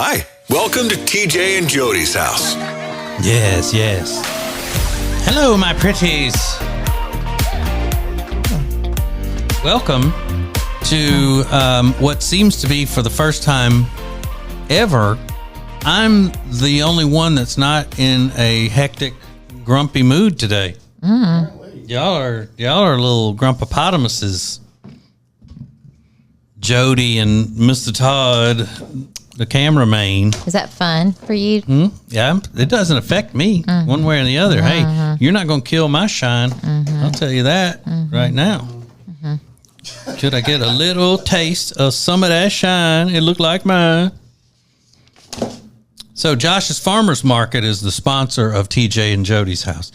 Hi, welcome to TJ and Jodi's house. Yes, yes. Hello, my pretties. Welcome to what seems to be for the first time ever. I'm the only one that's not in a hectic, grumpy mood today. Y'all are little grumpopotamuses. Jodi and Mr. Todd, the cameraman. Is that fun for you? Yeah, it doesn't affect me one way or the other. Hey, you're not going to kill my shine. I'll tell you that right now. Could I get a little taste of some of that shine? It looked like mine. So Josh's Farmers Market is the sponsor of TJ and Jodi's house.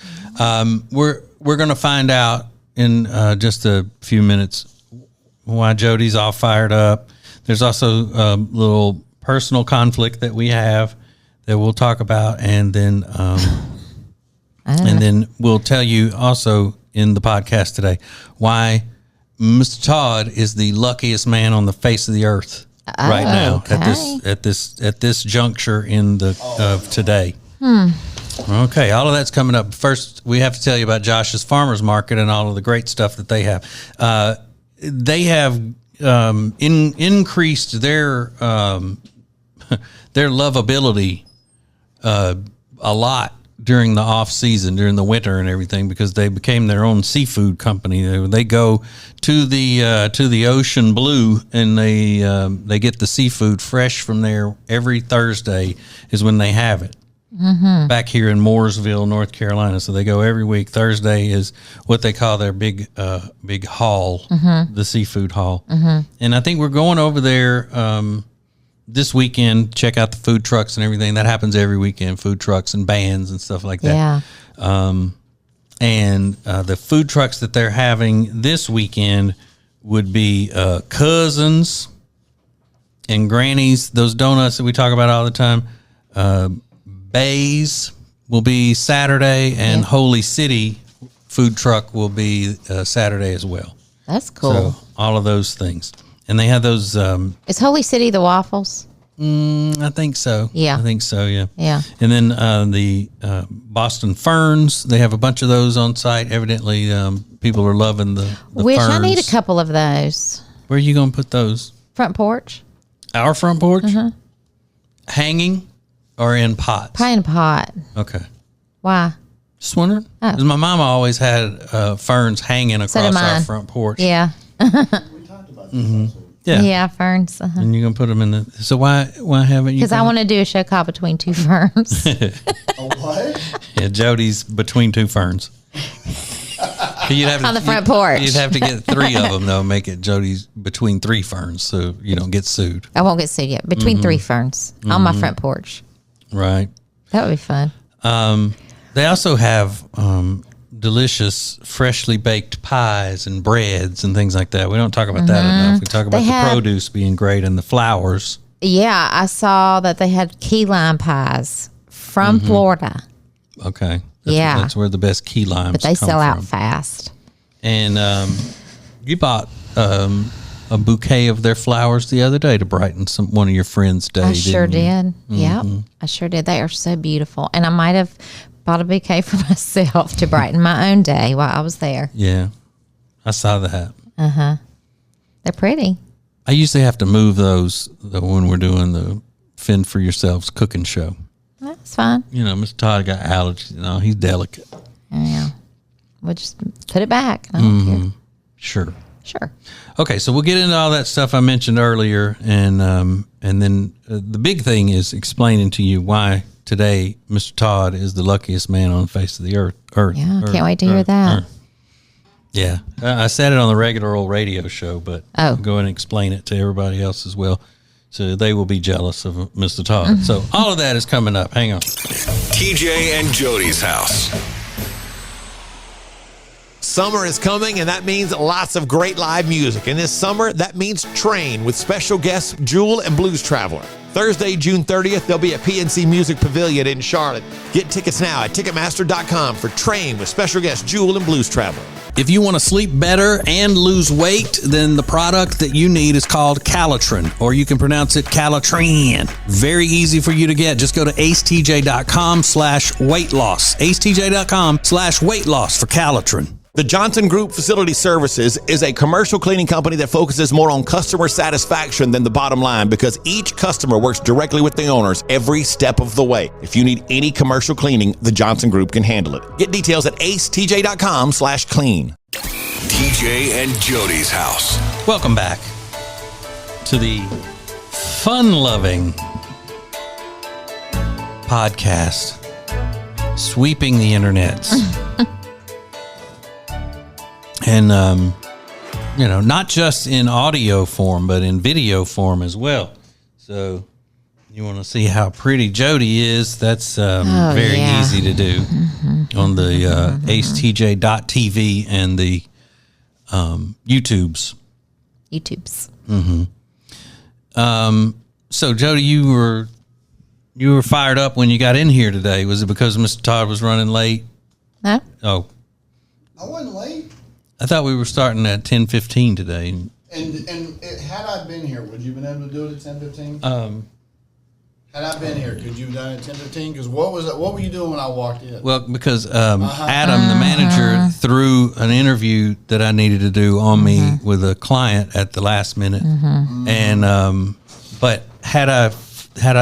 We're going to find out in just a few minutes why Jodi's all fired up. There's also a little personal conflict that we have that we'll talk about, and then we'll tell you also in the podcast today why Mr. Todd is the luckiest man on the face of the earth right now at this juncture in the of today. Okay, all of that's coming up. First, we have to tell you about Josh's Farmers Market and all of the great stuff that they have. They have increased their lovability a lot during the off season, during the winter and everything, because they became their own seafood company. They go to the ocean blue, and they get the seafood fresh from there every Thursday is when they have it. Back here in Mooresville, North Carolina. So they go every week. Thursday is what they call their big haul, the seafood haul. And I think we're going over there this weekend, check out the food trucks and everything. That happens every weekend, food trucks and bands and stuff like that. Yeah. And the food trucks that they're having this weekend would be Cousins and Granny's, those donuts that we talk about all the time. Bays will be Saturday, and Holy City food truck will be Saturday as well. That's cool. So all of those things. And they have those. Is Holy City the waffles? I think so. Yeah. I think so, yeah. Yeah. And then the Boston Ferns, they have a bunch of those on site. Evidently, people are loving the Wish ferns. I need a couple of those. Where are you going to put those? Front porch. Our front porch? Hanging? Or in pots? Pie in a pot. Okay. Why? Just wondering. Because my mama always had ferns hanging across our front porch. Yeah. We talked about this. Yeah. Yeah, ferns. And you're going to put them in the... So why haven't you... Because I want to do a show called Between Two Ferns. A what? Yeah, Jodi's between two ferns. You'd have On the front porch. You'd have to get three of them, though, make it Jodi's between three ferns so you don't get sued. I won't get sued yet. Between three ferns on my front porch. Right. That would be fun. They also have delicious, freshly baked pies and breads and things like that. We don't talk about that enough. We talk about the produce being great and the flowers. Yeah, I saw that they had key lime pies from Florida. Okay. Yeah. That's where the best key limes But they come sell out from. fast. And you bought a bouquet of their flowers the other day to brighten one of your friends' day. I sure did. Mm-hmm. Yep. I sure did. They are so beautiful. And I might have bought a bouquet for myself to brighten my own day while I was there. Yeah. I saw that. They're pretty. I usually have to move those when we're doing the Fend for Yourselves cooking show. That's fine. You know, Mr. Todd got allergies. You know, he's delicate. Yeah. We'll just put it back. I don't care. Sure. Sure. Okay, so we'll get into all that stuff I mentioned earlier, and then the big thing is explaining to you why today Mr. Todd is the luckiest man on the face of the earth. Yeah, I can't wait to hear that. Yeah, I said it on the regular old radio show, but I'll go and explain it to everybody else as well, so they will be jealous of Mr. Todd. So all of that is coming up. Hang on. TJ and Jodi's house. Summer is coming, and that means lots of great live music. And this summer, that means Train with special guests Jewel and Blues Traveler. Thursday, June 30th, they'll be at PNC Music Pavilion in Charlotte. Get tickets now at Ticketmaster.com for Train with special guest Jewel and Blues Traveler. If you want to sleep better and lose weight, then the product that you need is called Calitrin, or you can pronounce it Calitrin. Very easy for you to get. Just go to acetj.com/weight loss. acetj.com/weight loss for Calitrin. The Johnson Group Facility Services is a commercial cleaning company that focuses more on customer satisfaction than the bottom line because each customer works directly with the owners every step of the way. If you need any commercial cleaning, the Johnson Group can handle it. Get details at acetj.com/clean. TJ and Jody's house. Welcome back to the fun-loving podcast, sweeping the internets. And, not just in audio form, but in video form as well. So you want to see how pretty Jodi is? That's very easy to do on the acetj.tv and the YouTubes. So Jodi, you were fired up when you got in here today. Was it because Mr. Todd was running late? No. Oh, I wasn't late. I thought we were starting at 10:15 today. Had I been here, would you have been able to do it at 10:15? Had I been here, could you have done it at 10:15? Because what were you doing when I walked in? Well, because Adam, the manager, threw an interview that I needed to do on me with a client at the last minute, and but had I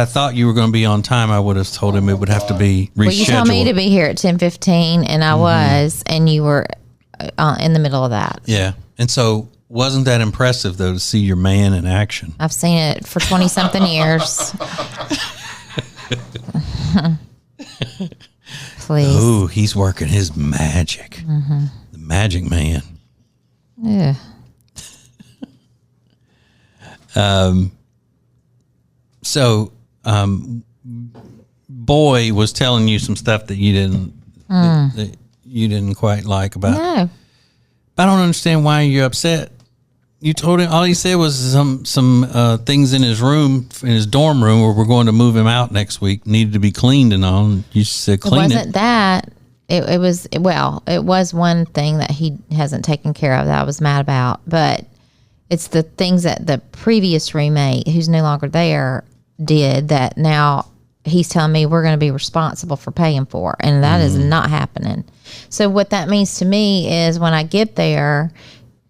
thought you were going to be on time, I would have told him it would have to be rescheduled. Well, you told me to be here at 10:15, and I was, and you were in the middle of that. Yeah, and so wasn't that impressive though to see your man in action? I've seen it for 20-something years. Please. Oh, he's working his magic. The magic man. Yeah. Boy was telling you some stuff that you didn't that you didn't quite like about. No. I don't understand why you're upset. You told him all he said was some things in his room, in his dorm room, where we're going to move him out next week, needed to be cleaned and all. And you said clean it. It wasn't that. It was one thing that he hasn't taken care of that I was mad about, but it's the things that the previous roommate, who's no longer there, did that now he's telling me we're going to be responsible for paying for, and that is not happening. So what that means to me is when I get there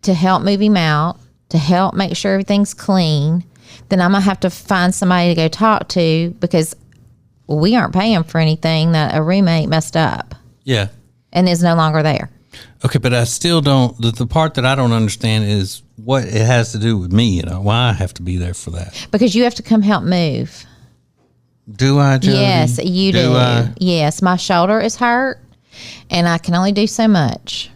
to help move him out, to help make sure everything's clean, then I'm going to have to find somebody to go talk to because we aren't paying for anything that a roommate messed up. Yeah. And is no longer there. Okay, but I still don't. The part that I don't understand is what it has to do with me. Why I have to be there for that? Because you have to come help move. Do I, Jodi? Yes, you do. I? Yes, my shoulder is hurt, and I can only do so much.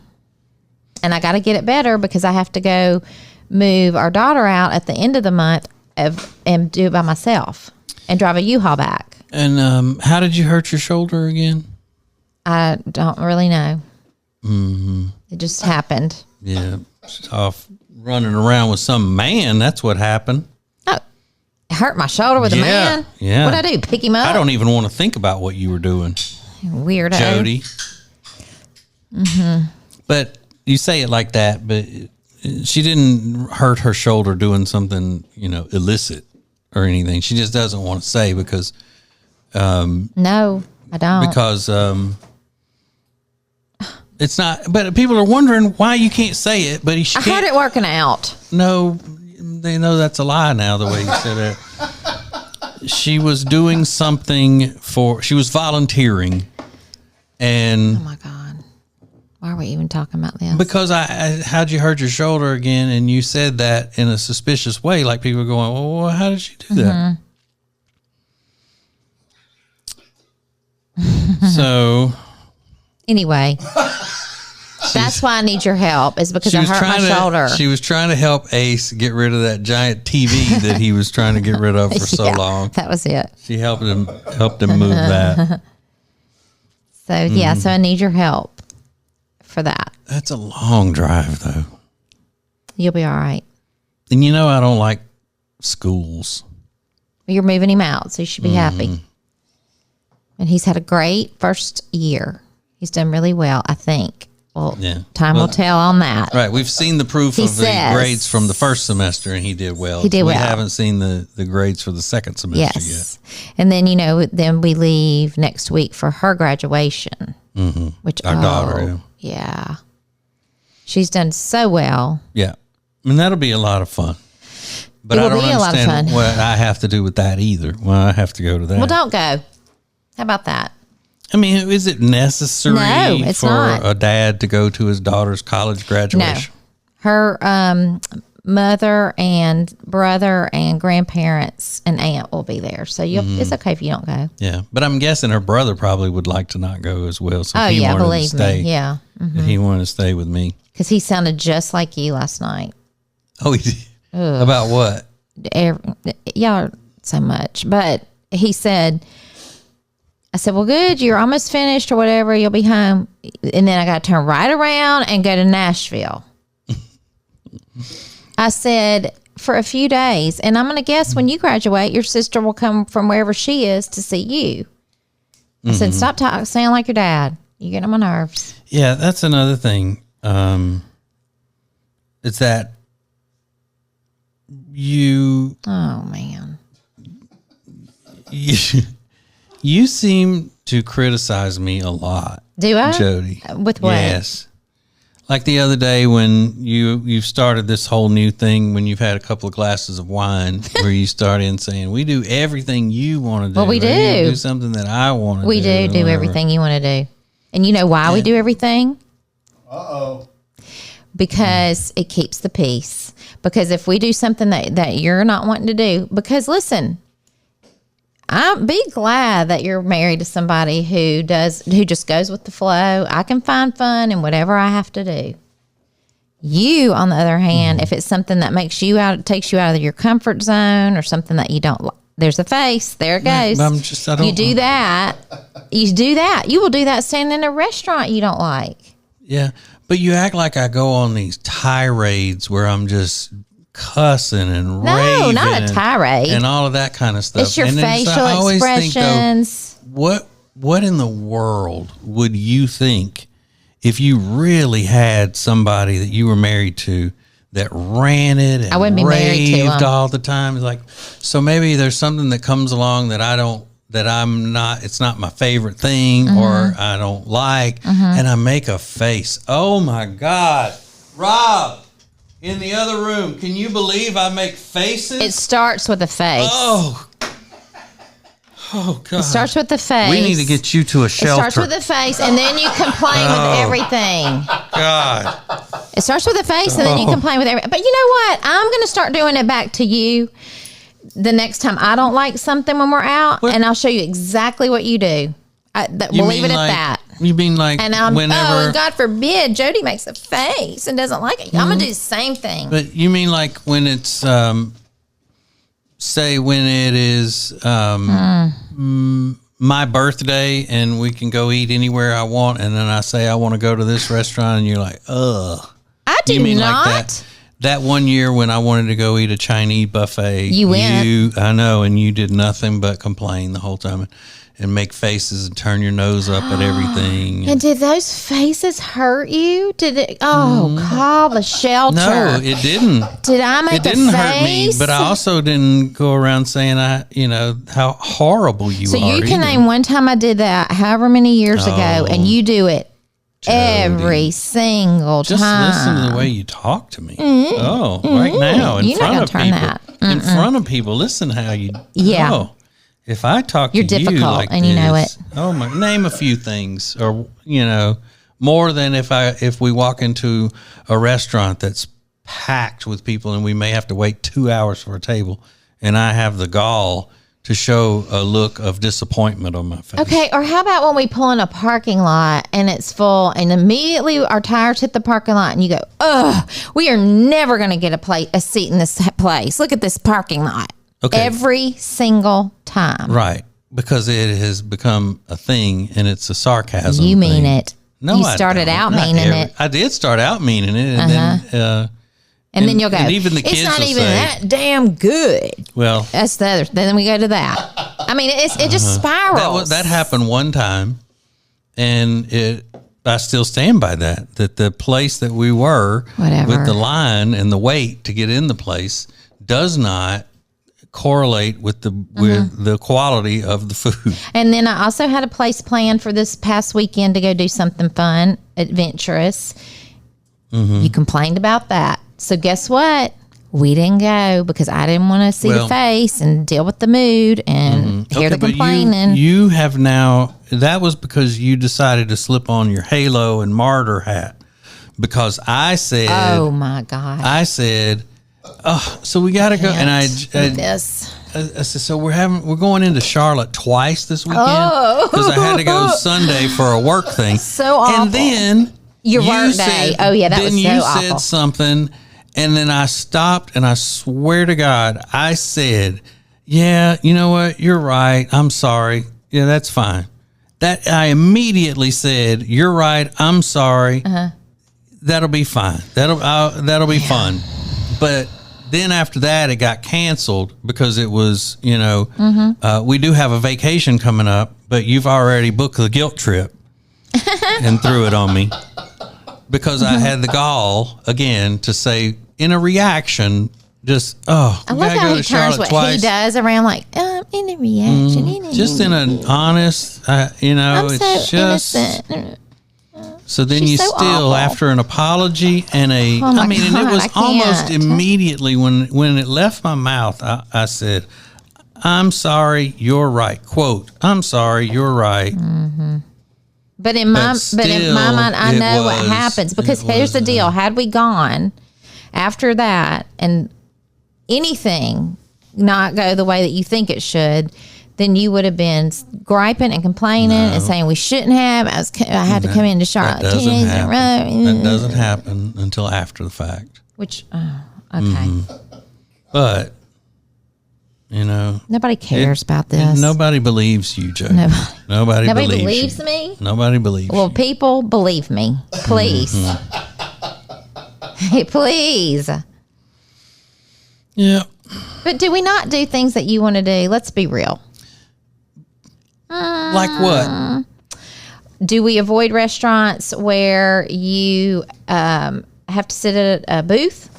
And I got to get it better because I have to go move our daughter out at the end of the month and do it by myself and drive a U-Haul back. And how did you hurt your shoulder again? I don't really know. It just happened. Yeah, off running around with some man. That's what happened. Oh, it hurt my shoulder with a man? Yeah. What'd I do, pick him up? I don't even want to think about what you were doing. Weirdo. Jodi. But you say it like that, but she didn't hurt her shoulder doing something, illicit or anything. She just doesn't want to say because... no, I don't. Because it's not... But people are wondering why you can't say it, but I heard it working out. No, they know that's a lie now, the way you said it. She was doing something she was volunteering, and... Oh, my God. Why are we even talking about this? Because how'd you hurt your shoulder again? And you said that in a suspicious way, like people are going, well, how did she do that? So... Anyway... That's why I need your help, is because I hurt my shoulder. She was trying to help Ace get rid of that giant TV that he was trying to get rid of for so long. That was it. She helped him move that. So, so I need your help for that. That's a long drive, though. You'll be all right. And I don't like schools. You're moving him out, so you should be happy. And he's had a great first year. He's done really well, I think. Well, time will tell on that. Right. We've seen the proof of the grades from the first semester, and he did well. We haven't seen the grades for the second semester yet. And then, then we leave next week for her graduation. Which our daughter. Yeah. She's done so well. Yeah. And that'll be a lot of fun. But I don't understand what I have to do with that either. Well, I have to go to that. Well, don't go. How about that? I mean, is it necessary for a dad to go to his daughter's college graduation? No. Her mother and brother and grandparents and aunt will be there. So it's okay if you don't go. Yeah. But I'm guessing her brother probably would like to not go as well. So he wanted believe to stay. me. Yeah. He wanted to stay with me. Because he sounded just like you last night. Oh, he did? About what? Y'all so much. But he said, I said, well, good. You're almost finished or whatever. You'll be home. And then I got to turn right around and go to Nashville. I said, for a few days. And I'm going to guess when you graduate, your sister will come from wherever she is to see you. I said, stop talking. Sound like your dad. You get on my nerves. Yeah, that's another thing. It's that oh man, you seem to criticize me a lot. Do I, Jodi? With what? Yes, like the other day when you've started this whole new thing when you've had a couple of glasses of wine where you start in saying we do everything you want to do. Well, we do something that I want to do. We do everything you want to do, and you know why we do everything? Because it keeps the peace. Because if we do something that you're not wanting to do, because listen, I'm be glad that you're married to somebody who just goes with the flow. I can find fun in whatever I have to do. You, on the other hand, if it's something that takes you out of your comfort zone or something that you don't like, there's a face. There it goes. You do that. You will do that standing in a restaurant you don't like. Yeah. But you act like I go on these tirades where I'm just cussing and raving. No, not a tirade. And all of that kind of stuff. It's your facial expressions. Think, what in the world would you think if you really had somebody that you were married to that ranted and I wouldn't be married to raved all the time? Like, so maybe there's something that comes along that it's not my favorite thing or I don't like, and I make a face. Oh my God. Rob, in the other room, can you believe I make faces? It starts with a face. Oh God. It starts with the face. We need to get you to a shelter. It starts with the face, and then you complain with everything. God. It starts with the face, and then you complain with everything. But you know what? I'm going to start doing it back to you the next time I don't like something when we're out, and I'll show you exactly what you do. We'll leave it at that. You mean like whenever... and God forbid, Jodi makes a face and doesn't like it. I'm going to do the same thing. But you mean like when it's, say when it is my birthday and we can go eat anywhere I want, and then I say I want to go to this restaurant, and you're like, ugh. I do not. Like that one year when I wanted to go eat a Chinese buffet, you went. I know, and you did nothing but complain the whole time and make faces and turn your nose up at everything. And did those faces hurt you? Did it? Oh, call the shelter. No, it didn't. Did I make a face? It didn't hurt me, but I also didn't go around saying how horrible you are. So you can name one time I did that, however many years ago, and you do it. Jodi. Every single time. Just listen to the way you talk to me. Right now in front of people. In front of people, listen how you. Yeah. Oh, if I talk You're to difficult, you like and this, you know it. Oh my! Name a few things, or more than if we walk into a restaurant that's packed with people, and we may have to wait 2 hours for a table, and I have the gall to show a look of disappointment on my face. Okay, or how about when we pull in a parking lot and it's full, and immediately our tires hit the parking lot, and you go, "Ugh, we are never going to get a seat in this place. Look at this parking lot." Okay. Every single time. Right, because it has become a thing, and it's a sarcasm. You mean it. No, you started out meaning it. I did start out meaning it, and then And then you'll go, and even the it's kids not will even say, that damn good. Well, That's the other. Then we go to that. I mean, it just spirals. that happened one time, and I still stand by that the place that we were Whatever. with the line and the wait to get in the place does not correlate with the quality of the food. And then I also had a place planned for this past weekend to go do something fun, adventurous. You complained about that. So guess what? We didn't go because I didn't want to see the face and deal with the mood and hear the complaining. You have now, that was because you decided to slip on your halo and martyr hat. Because I said, oh my God. I said, oh, so we got to go. And I said, so we're going into Charlotte twice this weekend because I had to go Sunday for a work thing. So awful. And then your work day. Oh yeah, that was so awful. Then you said something, and then I stopped, and I swear to God, I said, "Yeah, you know what? You're right. I'm sorry. Yeah, that's fine." That I immediately said, "You're right. I'm sorry. That'll be fine. That'll be fun." But then after that, it got canceled because it was, we do have a vacation coming up, but you've already booked the guilt trip and threw it on me because I had the gall again to say in a reaction, just, I love how he turns what he does around like, in a reaction. Just in an honest, I'm so it's just. innocent. So then She's you so still, awful. after an apology and and it was almost immediately when it left my mouth, I said, "I'm sorry, you're right." Quote, "I'm sorry, you're right." But in my mind, I know what happens because here's the deal: had we gone after that and anything not go the way that you think it should, then you would have been griping and complaining and saying we shouldn't have. I had to come into Charlotte 2 days in a row. That doesn't happen until after the fact. Which, okay. But, nobody cares about this. Nobody believes you, Joe. Nobody believes me? Nobody believes Well, you. people believe me. Please. Hey, please. Yeah. But do we not do things that you want to do? Let's be real. Like what? Do we avoid restaurants where you have to sit at a booth?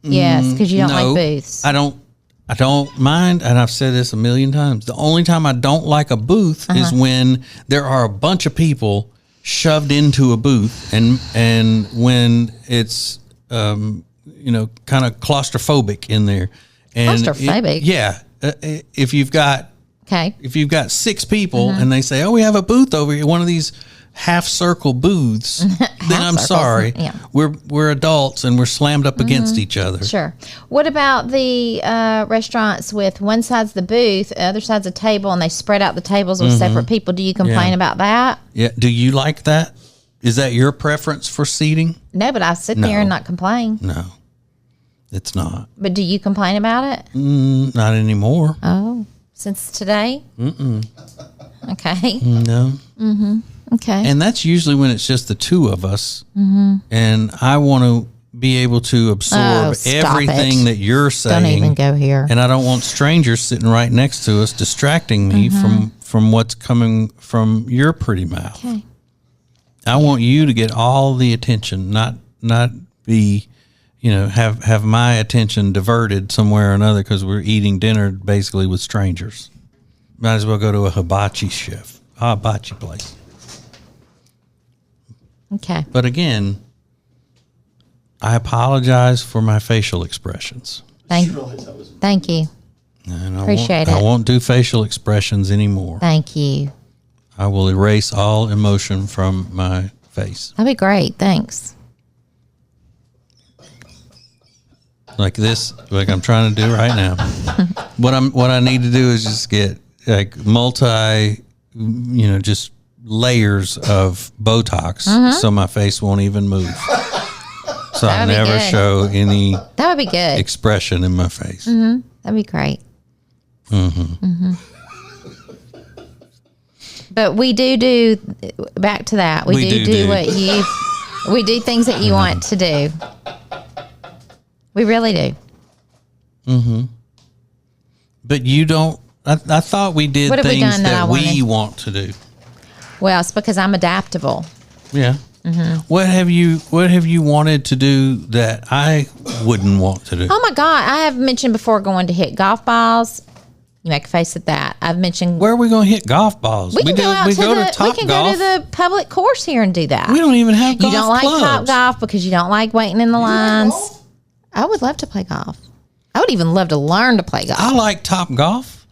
Yes, because you don't like booths. I don't mind, and I've said this a million times. The only time I don't like a booth is when there are a bunch of people shoved into a booth, and when it's kind of claustrophobic in there. And Claustrophobic? If you've got If you've got 6 people and they say, "Oh, we have a booth over here," one of these half circle booths, then I'm sorry. Yeah. We're adults and we're slammed up against each other. Sure. What about the restaurants with one side's the booth, the other side's a table, and they spread out the tables with separate people? Do you complain about that? Yeah. Do you like that? Is that your preference for seating? No, but I sit there and not complain. No, it's not. But do you complain about it? Not anymore. Oh, since today? Okay. No. Okay. And that's usually when it's just the 2 of us. And I want to be able to absorb everything that you're saying. Don't even go here. And I don't want strangers sitting right next to us distracting me from what's coming from your pretty mouth. Okay. I want you to get all the attention, not be, have my attention diverted somewhere or another because we're eating dinner basically with strangers. Might as well go to a hibachi place. Okay. But again, I apologize for my facial expressions. Thank you. And Appreciate I it. won't do facial expressions anymore. Thank you. I will erase all emotion from my face. That'd be great. Thanks. Like this, like I'm trying to do right now. What I need to do is just get like just layers of Botox so my face won't even move. So I never show any that would be good expression in my face. That'd be great. But we do back to that. We do what we do things that you want to do. We really do. But you don't. I thought we did What have we things done that I that we wanted? want to do. Well, it's because I'm adaptable. Yeah. Mm-hmm. What have you wanted to do that I wouldn't want to do? Oh my God. I have mentioned before going to hit golf balls. You make a face at that. I've mentioned Where are we going to hit golf balls? we can go out to Top we can Golf. go to the public course here and do that. We don't even have golf You don't like clubs. Top Golf because you don't like waiting in the lines. I would love to play golf. I would even love to learn to play golf. I like Top Golf.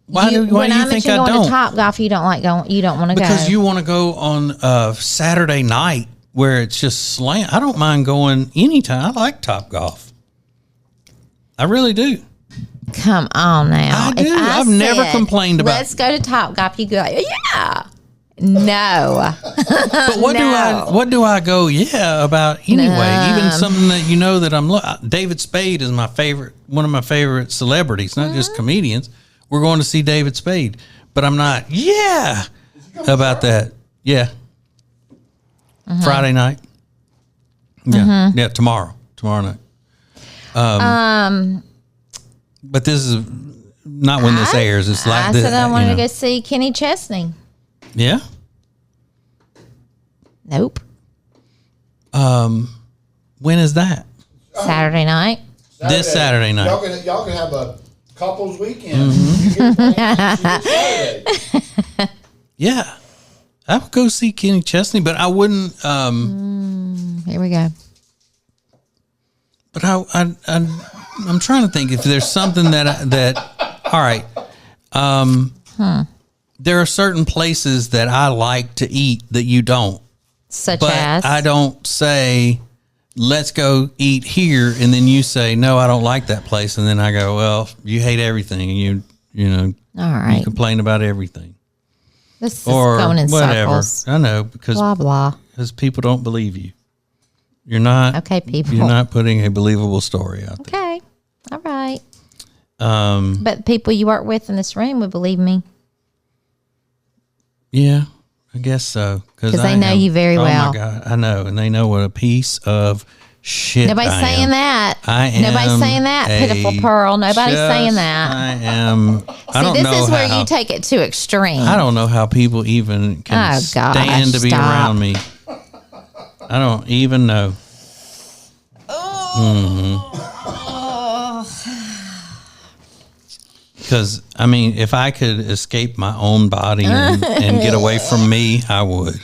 Why do when you I think mention I going don't? to Top Golf, you don't like going. You don't want to go Because you want to go on Saturday night where it's just slam. I don't mind going anytime. I like Top Golf. I really do. Come on now. I do. I've never complained about- Let's go to Top Golf. You go, yeah. No. But what do I go about anyway? Even something that you know that I'm David Spade is one of my favorite celebrities, not just comedians. We're going to see David Spade, but I'm not about that. Yeah. Friday night. Yeah. Yeah, tomorrow night. But this is not when this airs. It's like I said I wanted to go see Kenny Chesney. Yeah. Nope. When is that? Saturday night. This Saturday night. Y'all can have a couples weekend. You get plans Saturday. Yeah. I would go see Kenny Chesney, but I wouldn't. Here we go. But I'm trying to think if there's something that. All right. There are certain places that I like to eat that you don't. Such But as I don't say, let's go eat here, and then you say, no, I don't like that place, and then I go, well, you hate everything, and you all right. complain about everything. This is Or going in whatever. circles. I know because Blah blah. people don't believe you. You're not Okay, people. You're not putting a believable story out there. Okay. All right. But the people you work with in this room would believe me. Yeah, I guess so. Because they know you very well. Oh my God, I know, and they know what a piece of shit. Nobody's I saying am. that. I am. Nobody's saying that, pitiful pearl. Nobody's saying that. I am. I don't See, know this is where how, you take it to extreme. I don't know how people even can Oh, gosh, stand to be stop. around me. I don't even know. Because, I mean, if I could escape my own body and get away from me, I would.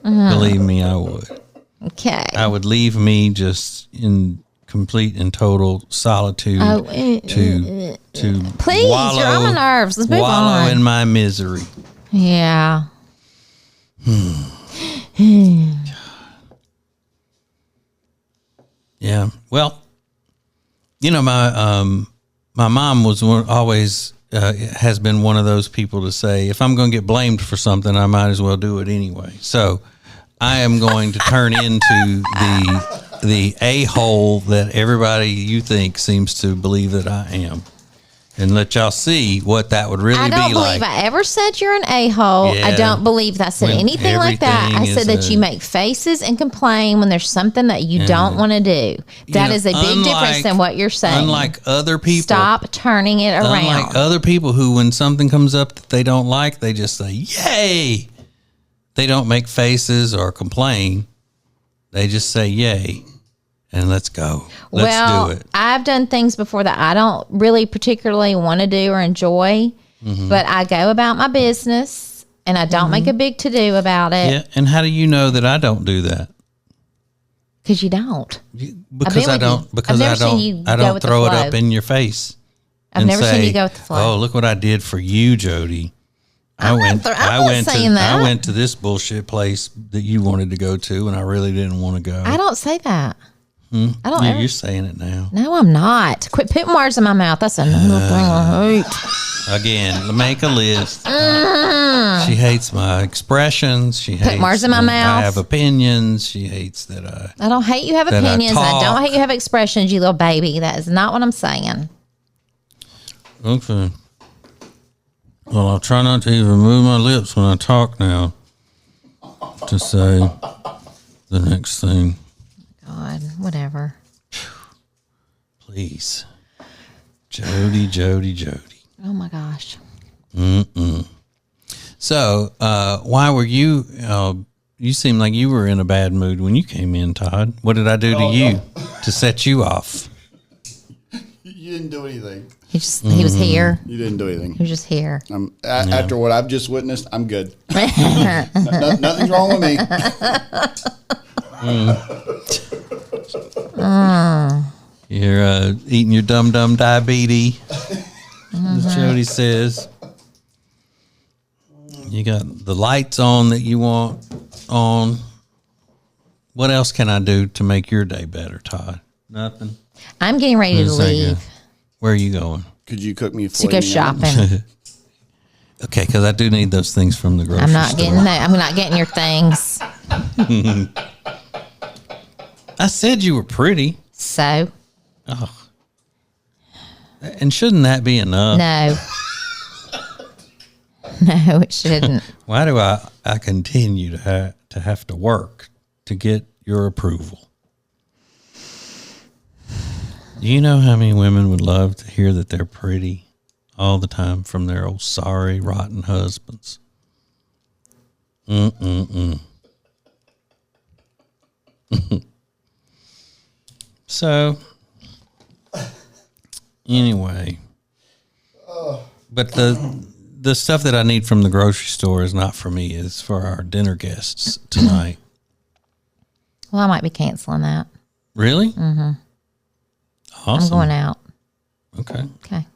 Believe me, I would. Okay. I would leave me just in complete and total solitude to Please, wallow, you're on my nerves. Let's move wallow on. in my misery. Yeah. Yeah. Well, you know, my mom was always has been one of those people to say, if I'm going to get blamed for something, I might as well do it anyway. So I am going to turn into the a-hole that everybody you think seems to believe that I am, and let y'all see what that would really I don't be believe like. I ever said you're an a-hole. Yeah. I don't believe that I said When anything like that. I everything said is that you make faces and complain when there's something that you don't want to do. That is a big difference than what you're saying. Unlike other people. Stop turning it around. Unlike other people who, when something comes up that they don't like, they just say, yay. They don't make faces or complain. They just say, yay, and let's go. Let's do it. I've done things before that I don't really particularly want to do or enjoy, but I go about my business and I don't make a big to-do about it. Yeah, and how do you know that I don't do that? Because you don't. Because I don't. Because I've I never seen you don't. I go don't with the throw it flow. up in your face. I've and never say, seen you go with the flow. Oh, look what I did for you, Jody. I'm not saying that. I went to this bullshit place that you wanted to go to, and I really didn't want to go. I don't say that. I don't ever. You're saying it now. No, I'm not. Quit putting words in my mouth. That's another thing I hate. Again, make a list. She hates my expressions. She hates words in my that mouth. I have opinions. She hates that I don't hate you have that I opinions. I don't talk. hate you have expressions, you little baby. That is not what I'm saying. Okay. Well, I'll try not to even move my lips when I talk now to say the next thing. God, whatever. Please. Jodi. Oh my gosh. So, why were you, you seemed like you were in a bad mood when you came in, Todd. What did I do to you to set you off? You didn't do anything. He was here. You didn't do anything. He was just here. After what I've just witnessed, I'm good. Nothing's wrong with me. You're eating your dum-dum diabetes, as Jodi says. You got the lights on that you want on. What else can I do to make your day better, Todd? Nothing? I'm getting ready to leave. Where are you going? Could you cook me a To go shopping. Okay, because I do need those things from the grocery I'm not store. getting that. I'm not getting your things. I said you were pretty. So? Oh. And shouldn't that be enough? No. No, it shouldn't. Why do I continue to have to work to get your approval? Do you know how many women would love to hear that they're pretty all the time from their old sorry, rotten husbands? So, anyway, but the stuff that I need from the grocery store is not for me. It's for our dinner guests tonight. Well, I might be canceling that. Really? Mm-hmm. Awesome. I'm going out. Okay. Okay.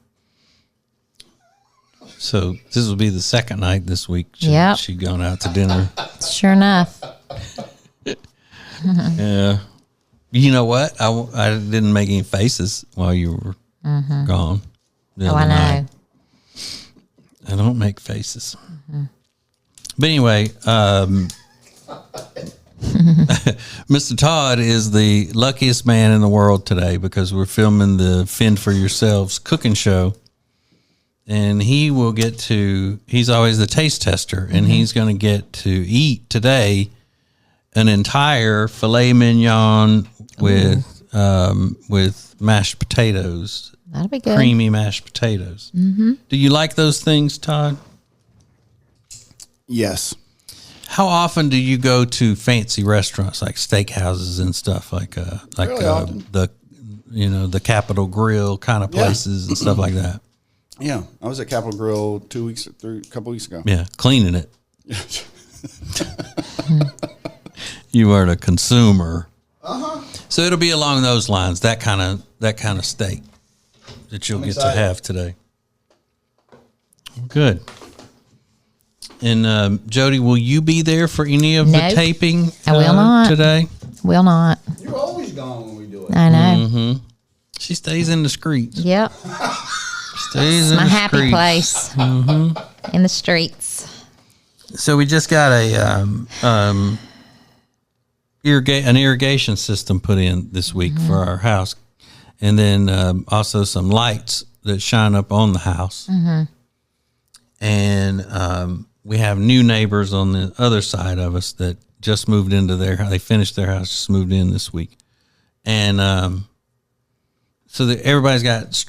So this will be the second night this week. Yep. She's gone out to dinner. Sure enough. Yeah. You know what? I didn't make any faces while you were gone. the Oh, other I know. night. I don't make faces. But anyway, Mr. Todd is the luckiest man in the world today because we're filming the Fend for Yourselves cooking show. And he will get to, he's always the taste tester, and he's going to get to eat today an entire filet mignon with mashed potatoes. That'll be good. Creamy mashed potatoes. Mm-hmm. Do you like those things, Todd? Yes. How often do you go to fancy restaurants like steakhouses and stuff like Really often. the Capitol Grill kind of places and stuff like that? Yeah, I was at Capitol Grill a couple weeks ago. Yeah, cleaning it. You are the consumer. So it'll be along those lines, that kind of steak that you'll get to have today. Good. And Jodi, will you be there for any of the Nope. taping I will not. today? Will not. You're always gone when we do it. I know. She stays in the streets. Yep. Stays in My the happy streets. place. In the streets. So we just got an irrigation system put in this week for our house, and then also some lights that shine up on the house. And we have new neighbors on the other side of us that just moved into they finished their house, just moved in this week. And so that everybody's got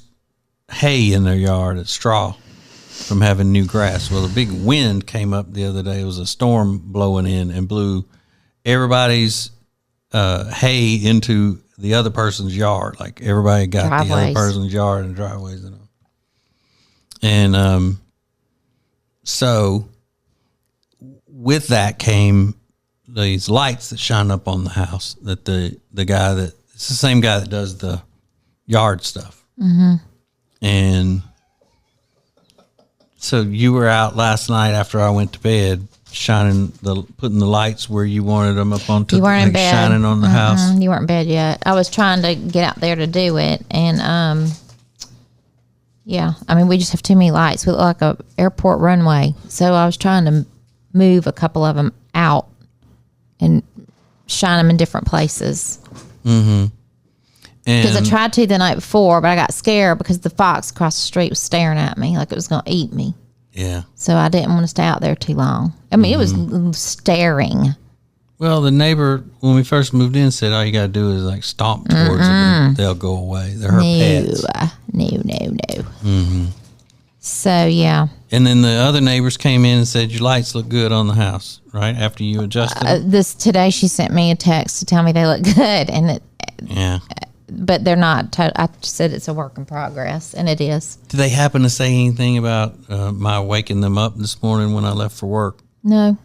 hay in their yard, it's straw from having new grass. Well, a big wind came up the other day. It was a storm blowing in and blew everybody's hay into the other person's yard. Like everybody got the other Driveways. person's yard and driveways and all. And so with that came these lights that shine up on the house that the guy that it's the same guy that does the yard stuff. And so you were out last night after I went to bed, putting the lights where you wanted them up onto You weren't in bed. shining on the house. You weren't in bed yet. I was trying to get out there to do it, and yeah, I mean we just have too many lights. We look like a airport runway, so I was trying to move a couple of them out and shine them in different places. Because I tried to the night before, but I got scared because the fox across the street was staring at me like it was going to eat me. Yeah. So I didn't want to stay out there too long. I mean, it was staring. Well, the neighbor, when we first moved in, said all you got to do is like stomp towards them and they'll go away. They're her pets. No. Mm-hmm. So, yeah. And then the other neighbors came in and said, your lights look good on the house, right? After you adjusted them? Today she sent me a text to tell me they look good. But they're not. I said it's a work in progress, and it is. Did they happen to say anything about my waking them up this morning when I left for work? No.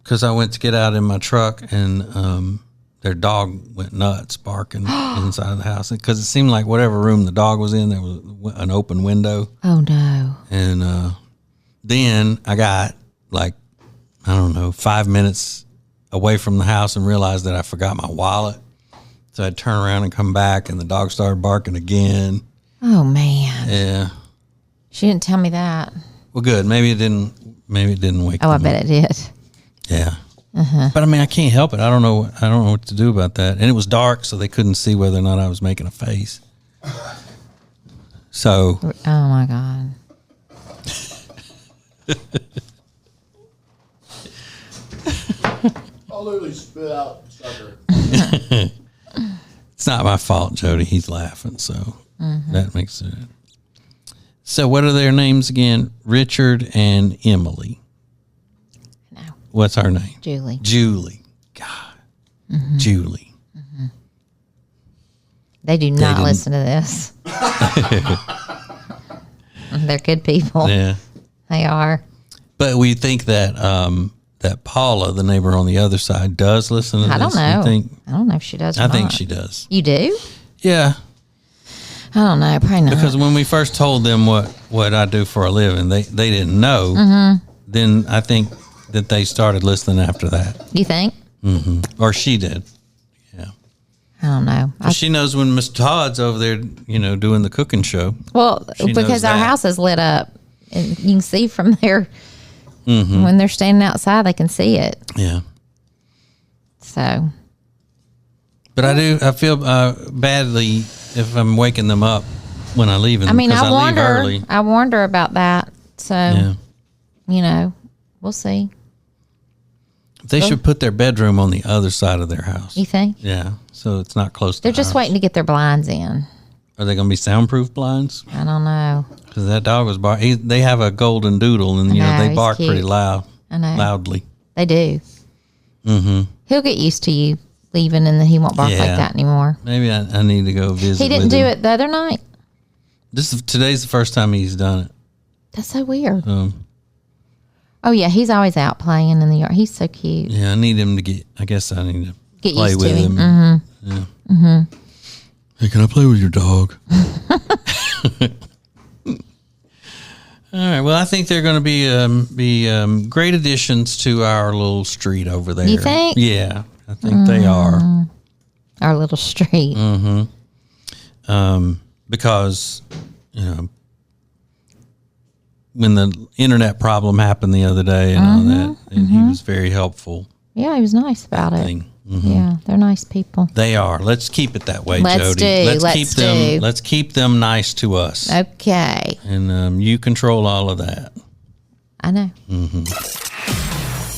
Because I went to get out in my truck, and their dog went nuts barking inside of the house. Because it seemed like whatever room the dog was in, there was an open window. Oh, no. And then I got, 5 minutes away from the house and realized that I forgot my wallet. So I'd turn around and come back, and the dog started barking again. Oh, man. Yeah. She didn't tell me that. Well, good. Maybe it didn't wake them I up. bet it did. Yeah. Uh-huh. But, I can't help it. I don't know what to do about that. And it was dark, so they couldn't see whether or not I was making a face. So. Oh, my God. I'll literally spit out sucker. It's not my fault, Jody. He's laughing, so that makes it. So what are their names again? Richard and Emily. No. What's her name? Julie. Julie. God. Mm-hmm. Julie. Mm-hmm. They do not listen to this. They're good people. Yeah. They are. But we think that that Paula, the neighbor on the other side, does listen to this. I don't know. I don't know if she does or I think not. she does. You do? Yeah. I don't know. Probably not. Because when we first told them what I do for a living, they didn't know. Mm-hmm. Then I think that they started listening after that. You think? Mm-hmm. Or she did. Yeah. I don't know. She knows when Mr. Todd's over there, doing the cooking show. Well, because our house is lit up, and you can see from there. Mm-hmm. When they're standing outside, they can see it. Yeah. So. But I feel badly if I'm waking them up when I leave. I warned her about that. So, we'll see. They should put their bedroom on the other side of their house. You think? Yeah. So it's not close to They're just waiting to get their blinds in. Are they going to be soundproof blinds? I don't know. Because that dog was barking. They have a golden doodle, and they bark pretty loud. I know. Loudly. They do. Mm-hmm. He'll get used to you leaving, and then he won't bark like that anymore. Maybe I need to go visit. He didn't do it the other night. Today's the first time he's done it. That's so weird. Oh yeah, he's always out playing in the yard. He's so cute. Yeah, I need him to get. I guess I need to get play used with to him. Mm-hmm. Yeah. Mm-hmm. Hey, can I play with your dog? All right. Well, I think they're going to be great additions to our little street over there. You think? Yeah, I think they are. Our little street. Mm-hmm. Because when the internet problem happened the other day and all that, and he was very helpful. Yeah, he was nice about it. Mm-hmm. Yeah, they're nice people. They are. Let's keep it that way, Let's Jody. do. Let's keep them nice to us. Okay. And you control all of that. I know. Mm-hmm.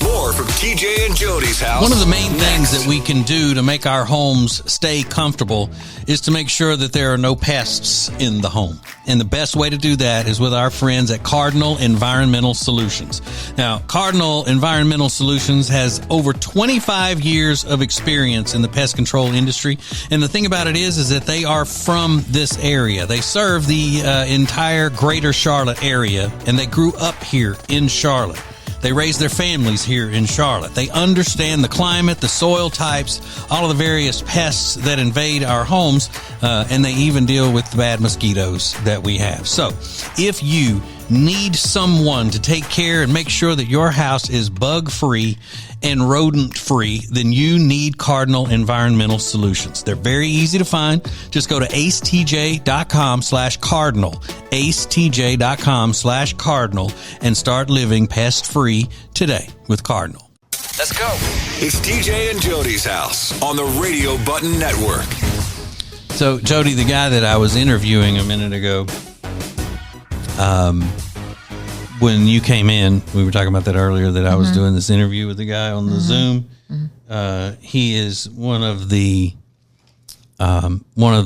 More from TJ and Jody's house. One of the main things that we can do to make our homes stay comfortable is to make sure that there are no pests in the home. And the best way to do that is with our friends at Cardinal Environmental Solutions. Now, Cardinal Environmental Solutions has over 25 years of experience in the pest control industry. And the thing about it is that they are from this area. They serve the entire greater Charlotte area, and they grew up here in Charlotte. They raise their families here in Charlotte. They understand the climate, the soil types, all of the various pests that invade our homes, and they even deal with the bad mosquitoes that we have. So if you need someone to take care and make sure that your house is bug-free and rodent-free, then you need Cardinal Environmental Solutions. They're very easy to find. Just go to acetj.com/cardinal, acetj.com/cardinal, and start living pest-free today with Cardinal. Let's go. It's TJ and Jody's house on the Radio Button Network. So, Jody, the guy that I was interviewing a minute ago, when you came in, we were talking about that earlier, that I was doing this interview with the guy on the Zoom. he is one of the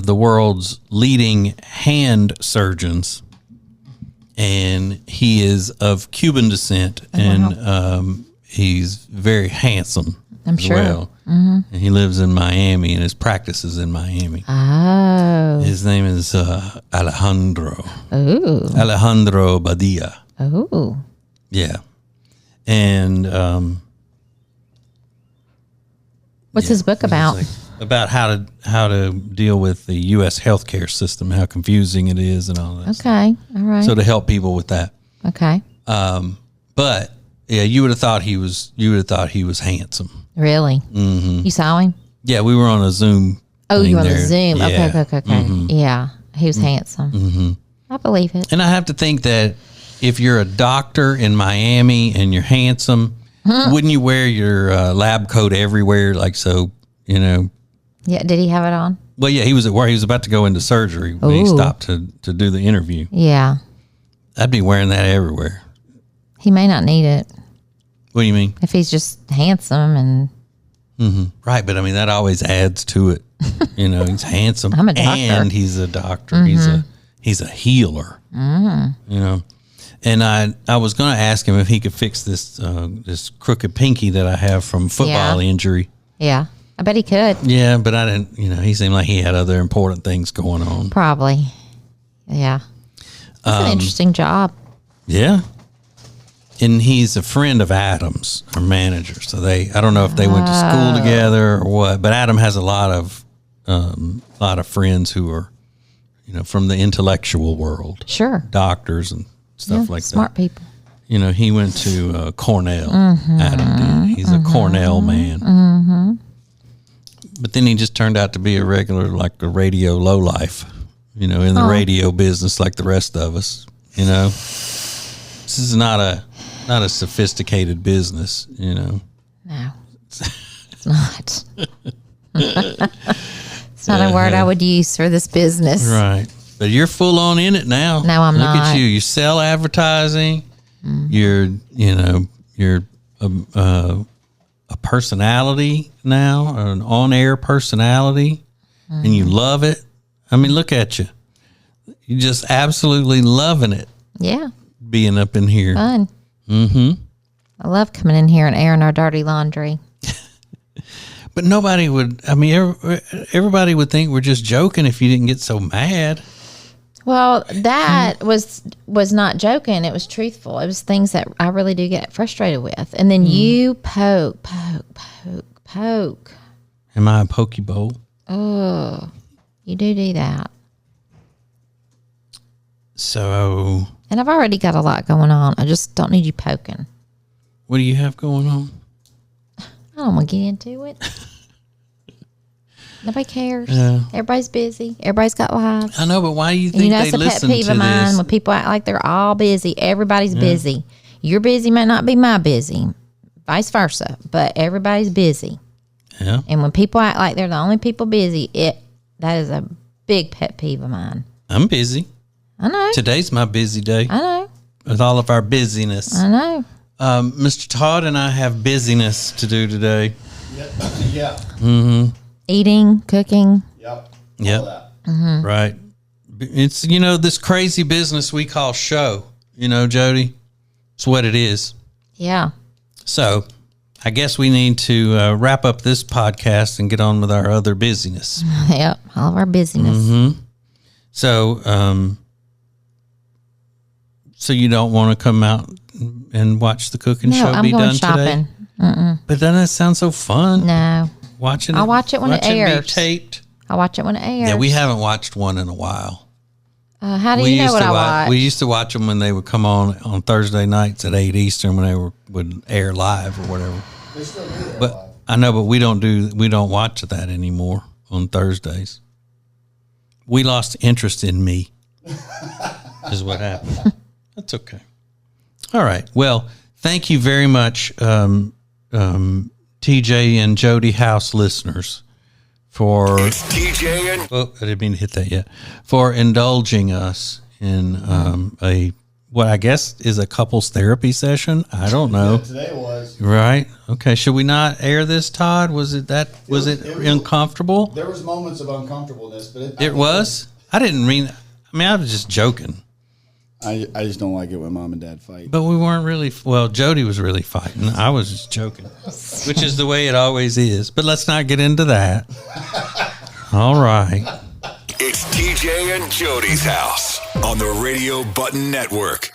world's leading hand surgeons, and he is of Cuban descent, and he's very handsome. I'm sure. Well, and he lives in Miami, and his practice is in Miami. Oh. His name is Alejandro. Ooh. Alejandro Badia. Ooh. Yeah, and what's his book about? About how to deal with the U.S. healthcare system, how confusing it is, and all that. Okay. All right. So to help people with that. Okay. But yeah, you would have thought he was handsome. Really? Mm-hmm. You saw him? Yeah, we were on a Zoom. Oh, you were on there. the Zoom. Yeah. Okay. Mm-hmm. Yeah, he was handsome. Mm-hmm. I believe it. And I have to think that if you're a doctor in Miami and you're handsome, wouldn't you wear your lab coat everywhere? Like, so, you know. Yeah. Did he have it on? Well, yeah, he was at work. He was about to go into surgery when he stopped to do the interview. Yeah. I'd be wearing that everywhere. He may not need it. What do you mean? If he's just handsome and. Mm-hmm. Right, but I mean that always adds to it. You know, he's handsome. I'm a doctor. And he's a doctor. Mm-hmm. He's a healer. Mm-hmm. You know, and I was going to ask him if he could fix this this crooked pinky that I have from football injury. Yeah, I bet he could. Yeah, but I didn't. You know, he seemed like he had other important things going on. Probably. Yeah, that's an interesting job. Yeah. And he's a friend of Adam's, our manager. So I don't know if they went to school together or what, but Adam has a lot of friends who are, you know, from the intellectual world. Sure. Doctors and stuff like smart that. Smart people. You know, he went to Cornell. Adam did. He's a Cornell man. Mm-hmm. But then he just turned out to be a regular, like a radio lowlife, you know, in the radio business like the rest of us, you know. This is not a sophisticated business, you know. No, it's not. It's not a word I would use for this business. Right. But you're full on in it now. No, I'm not. Look at you. You sell advertising. Mm-hmm. You're a personality now, an on-air personality, and you love it. I mean, look at you. You're just absolutely loving it. Yeah. Being up in here. Fun. Mm-hmm. I love coming in here and airing our dirty laundry. But nobody would, I mean, everybody would think we're just joking if you didn't get so mad. Well, that was not joking. It was truthful. It was things that I really do get frustrated with. And then you poke. Am I a pokey bowl? Oh, you do that. So. And I've already got a lot going on. I just don't need you poking. What do you have going on? I don't want to get into it. Nobody cares. Everybody's busy. Everybody's got lives. I know, but why do you think they listen to this? That's a pet peeve of mine when people act like they're all busy. Everybody's busy. Your busy might not be my busy. Vice versa. But everybody's busy. Yeah. And when people act like they're the only people busy, that is a big pet peeve of mine. I'm busy. I know. Today's my busy day. I know. With all of our busyness. I know. Mr. Todd and I have busyness to do today. Yeah. Mm-hmm. Eating, cooking. Yep. Mm-hmm. Right. It's, this crazy business we call show, Jody. It's what it is. Yeah. So I guess we need to wrap up this podcast and get on with our other busyness. Yep. All of our busyness. Mm-hmm. So, so you don't want to come out and watch the cooking show be done shopping. Today? But doesn't that sound so fun? No. I'll watch it when it airs. Be taped. I'll watch it when it airs. Yeah, we haven't watched one in a while. How do you know what I watch? We used to watch them when they would come on Thursday nights at 8 Eastern when they would air live or whatever. They still do that But live. I know, but we don't watch that anymore on Thursdays. We lost interest in me. Is what happened. That's okay. All right. Well, thank you very much, TJ and Jodi House listeners, for TJ and I didn't mean to hit that yet. For indulging us in a what I guess is a couples therapy session. I don't know. Yeah, today was. Right. Okay. Should we not air this, Todd? Was it uncomfortable? There was moments of uncomfortableness, but It was? I didn't mean, I was just joking. I just don't like it when mom and dad fight. But we weren't really, well, Jodi was really fighting. I was just joking, which is the way it always is. But let's not get into that. All right. It's TJ and Jodi's house on the Radio Button Network.